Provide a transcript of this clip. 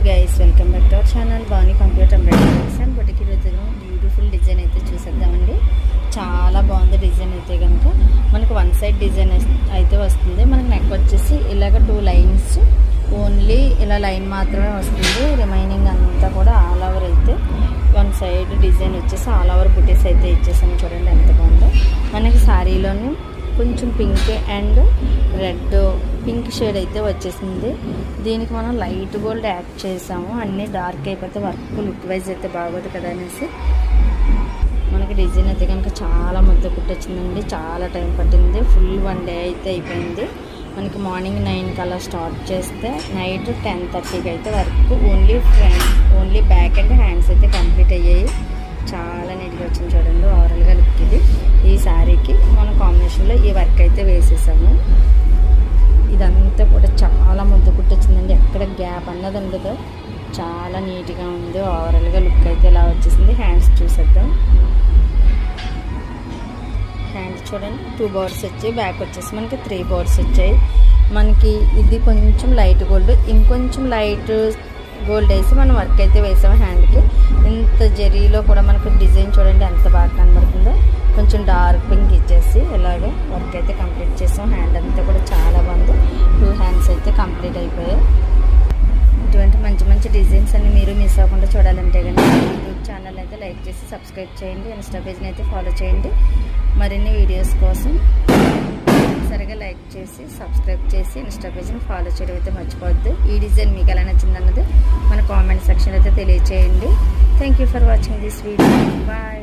Guys, welcome back to our channel Bhavani computer embroidery and boutique. ఈరోజు beautiful design అయితే చూసేద్దామండి. చాలా బాగుంది డిజైన్ అయితే కనుక మనకు వన్ సైడ్ డిజైన్ అయితే వస్తుంది. మనకు నెక్ వచ్చేసి ఇలాగ 2 లైన్స్, ఓన్లీ ఇలా లైన్ మాత్రమే వస్తుంది. రిమైనింగ్ అంతా కూడా ఆల్ ఓవర్ అయితే వన్ సైడ్ డిజైన్ వచ్చేసి ఆల్ ఓవర్ బుటీస్ అయితే ఇచ్చేసాము. చూడండి ఎంత బాగుందో. మనకి శారీలోని కొంచెం pink and red pink shade అయితే వచ్చేసింది. దీనికి మనం లైట్ గోల్డ్ యాడ్ చేసాము. అన్నీ డార్క్ అయిపోతే వర్క్ లుక్ వైజ్ అయితే బాగోదు కదా అనేసి మనకి డిజైన్ అయితే కనుక చాలా ముద్ద కుట్టొచ్చిందండి. చాలా టైం పట్టింది. ఫుల్ 1 డే అయితే అయిపోయింది. మనకి మార్నింగ్ 9 కల్లా స్టార్ట్ చేస్తే నైట్ 10:30కి అయితే work only back and hands అయితే కంప్లీట్ అయ్యాయి. చాలా నీట్గా వచ్చింది. చూడండి ఓవరాల్గా లుక్ ఇది. ఈ శారీకి మన కాంబినేషన్లో ఈ వర్క్ అయితే వేసేసాము. ఇదంతా కూడా చాలా ముద్ద కుట్టొచ్చిందండి. ఎక్కడ గ్యాప్ అన్నది ఉండదు. చాలా నీట్గా ఉంది. ఓవరాల్గా లుక్ అయితే ఇలా వచ్చేసింది. హ్యాండ్స్ చూసేద్దాం. హ్యాండ్స్ చూడండి 2 బోర్డ్స్ వచ్చాయి. బ్యాక్ వచ్చేసి మనకి 3 బోర్డ్స్ వచ్చాయి. మనకి ఇది కొంచెం లైట్ గోల్డ్, ఇంకొంచెం లైట్ గోల్డ్ వేసి మనం వర్క్ అయితే వేసాము హ్యాండ్కి. ఇంత జరీలో కూడా మనకు డిజైన్ చూడండి ఎంత బాగా కనబడుతుందో. కొంచెం డార్క్ పింక్ ఇచ్చేసి ఇలాగే వర్క్ అయితే కంప్లీట్ చేసాం. హ్యాండ్ అంతా కూడా చాలా బాగుంది. 2 హ్యాండ్స్ అయితే కంప్లీట్ అయిపోయాయి. ఇటువంటి మంచి మంచి డిజైన్స్ అన్ని మీరు మిస్ అవ్వకుండా చూడాలంటే కానీ యూట్యూబ్ ఛానల్ అయితే లైక్ చేసి సబ్స్క్రైబ్ చేయండి. ఇన్స్టా పేజ్ని అయితే ఫాలో చేయండి. మరిన్ని వీడియోస్ కోసం సరిగా లైక్ చేసి సబ్స్క్రైబ్ చేసి ఇన్స్టా పేజ్ని ఫాలో చేయడం అయితే మర్చిపోవద్దు. ఈ డిజైన్ మీకు ఎలా నచ్చింది అన్నది మన కామెంట్ సెక్షన్ అయితే తెలియచేయండి. Thank you for watching this video. Bye.